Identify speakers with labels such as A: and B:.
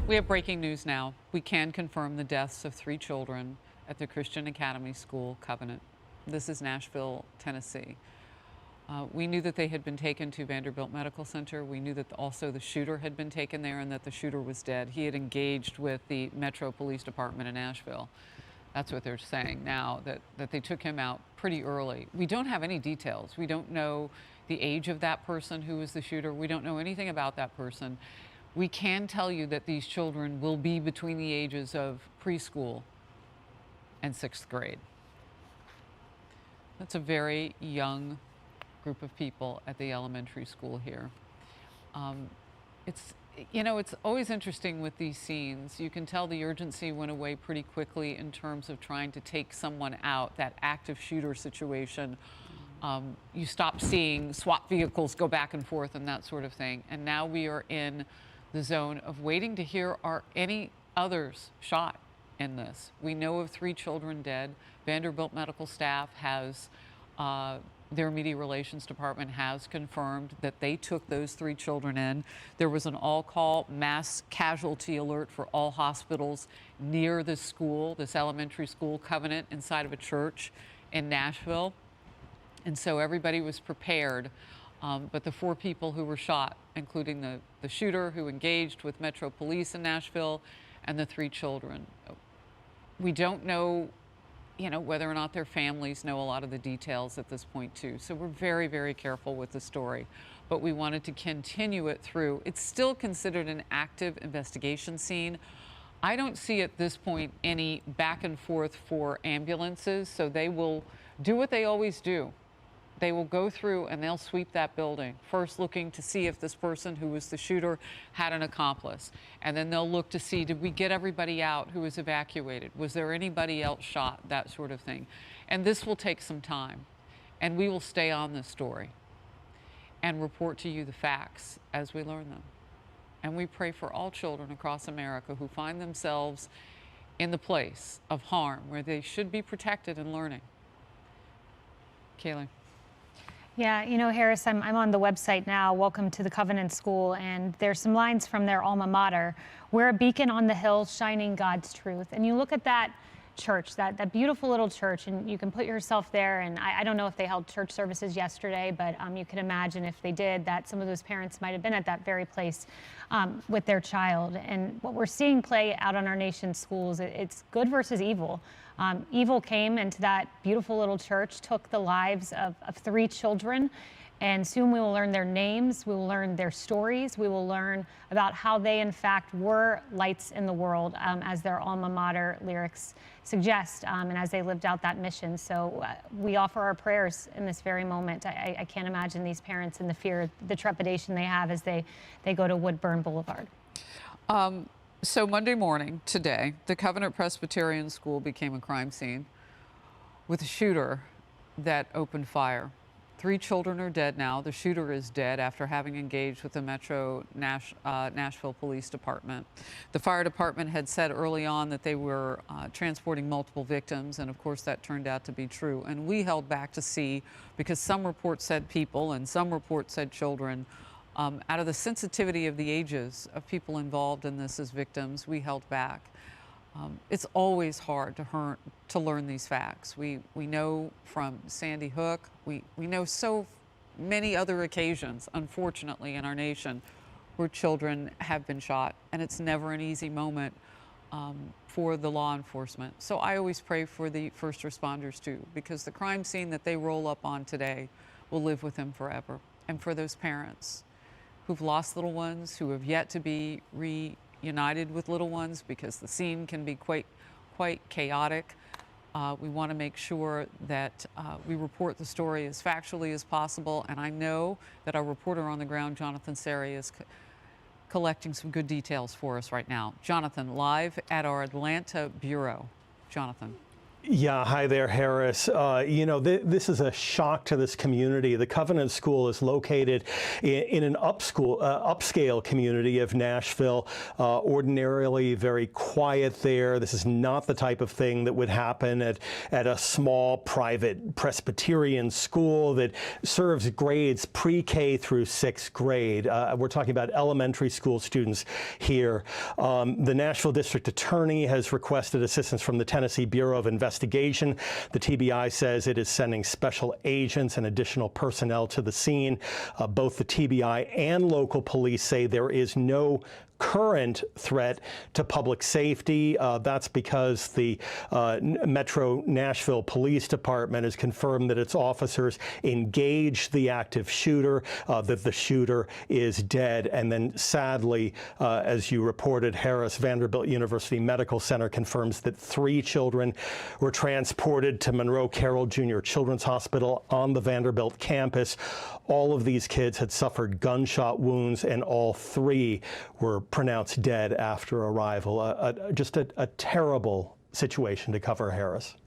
A: We have breaking news now. We can confirm the deaths of 3 children at the Christian Academy School, Covenant. This is Nashville, Tennessee. We knew that they had been taken to Vanderbilt Medical Center. We knew that also the shooter had been taken there and that the shooter was dead. He had engaged with the Metro Police Department in Nashville. That's what they're saying now, that they took him out pretty early. We don't have any details. We don't know the age of that person who was the shooter. We don't know anything about that person. We can tell you that these children will be between the ages of preschool and 6th grade. That's a very young group of people at the elementary school here. It's always interesting with these scenes. You can tell the urgency went away pretty quickly in terms of trying to take someone out, that active shooter situation. You stop seeing SWAT vehicles go back and forth and that sort of thing. And now we are in the zone of waiting to hear, are any others shot in this? We know of 3 children dead. Vanderbilt medical staff has, their media relations department has confirmed that they took those 3 children in. There was an all-call mass casualty alert for all hospitals near this school, this elementary school, Covenant, inside of a church in Nashville. And so everybody was prepared. But the 4 people who were shot, including the shooter who engaged with Metro Police in Nashville, and the 3 children. We don't know, whether or not their families know a lot of the details at this point too. So we're very, very careful with the story, but we wanted to continue it through. It's still considered an active investigation scene. I don't see at this point any back and forth for ambulances, so they will do what they always do. They will go through and they'll sweep that building, first looking to see if this person who was the shooter had an accomplice. And then they'll look to see, did we get everybody out who was evacuated? Was there anybody else shot? That sort of thing. And this will take some time. And we will stay on this story and report to you the facts as we learn them. And we pray for all children across America who find themselves in the place of harm where they should be protected and learning. Kaylee.
B: Yeah, Harris, I'm on the website now, Welcome to the Covenant School, and there's some lines from their alma mater. We're a beacon on the hill, shining God's truth. And you look at that church, that beautiful little church, and you can put yourself there. And I don't know if they held church services yesterday, but you can imagine if they did, that some of those parents might have been at that very place with their child. And what we're seeing play out on our nation's schools, it's good versus evil. Evil came into that beautiful little church, took the lives of 3 children, and soon we will learn their names, we will learn their stories, we will learn about how they in fact were lights in the world, as their alma mater lyrics suggest, and as they lived out that mission. So we offer our prayers in this very moment. I can't imagine these parents and the fear, the trepidation they have as they go to Woodburn Boulevard.
A: So Monday morning, today, the Covenant Presbyterian School became a crime scene with a shooter that opened fire. 3 children are dead now. The shooter is dead after having engaged with the Metro Nashville Police Department. The fire department had said early on that they were transporting multiple victims, and of course that turned out to be true. And we held back to see, because some reports said people and some reports said children. Out of the sensitivity of the ages of people involved in this as victims, we held back. It's always hard to learn these facts. We know from Sandy Hook, we know so many other occasions, unfortunately, in our nation where children have been shot, and it's never an easy moment for the law enforcement. So I always pray for the first responders too, because the crime scene that they roll up on today will live with them forever. And for those parents who've lost little ones, who have yet to be reunited with little ones, because the scene can be quite chaotic. We want to make sure that we report the story as factually as possible. And I know that our reporter on the ground, Jonathan Seri, is collecting some good details for us right now. Jonathan, live at our Atlanta bureau. Jonathan.
C: Yeah, hi there, Harris. This is a shock to this community. The Covenant School is located in an upscale community of Nashville, ordinarily very quiet there. This is not the type of thing that would happen at a small private Presbyterian school that serves grades pre-K through 6th grade. We're talking about elementary school students here. The Nashville District Attorney has requested assistance from the Tennessee Bureau of Investigation. The TBI says it is sending special agents and additional personnel to the scene. Both the TBI and local police say there is no current threat to public safety. That's because the Metro Nashville Police Department has confirmed that its officers engaged the active shooter, that the shooter is dead. And then sadly, as you reported, Harris, Vanderbilt University Medical Center confirms that 3 children were transported to Monroe Carroll Jr. Children's Hospital on the Vanderbilt campus. All of these kids had suffered gunshot wounds, and all 3 were pronounced dead after arrival. Just a terrible situation to cover, Harris.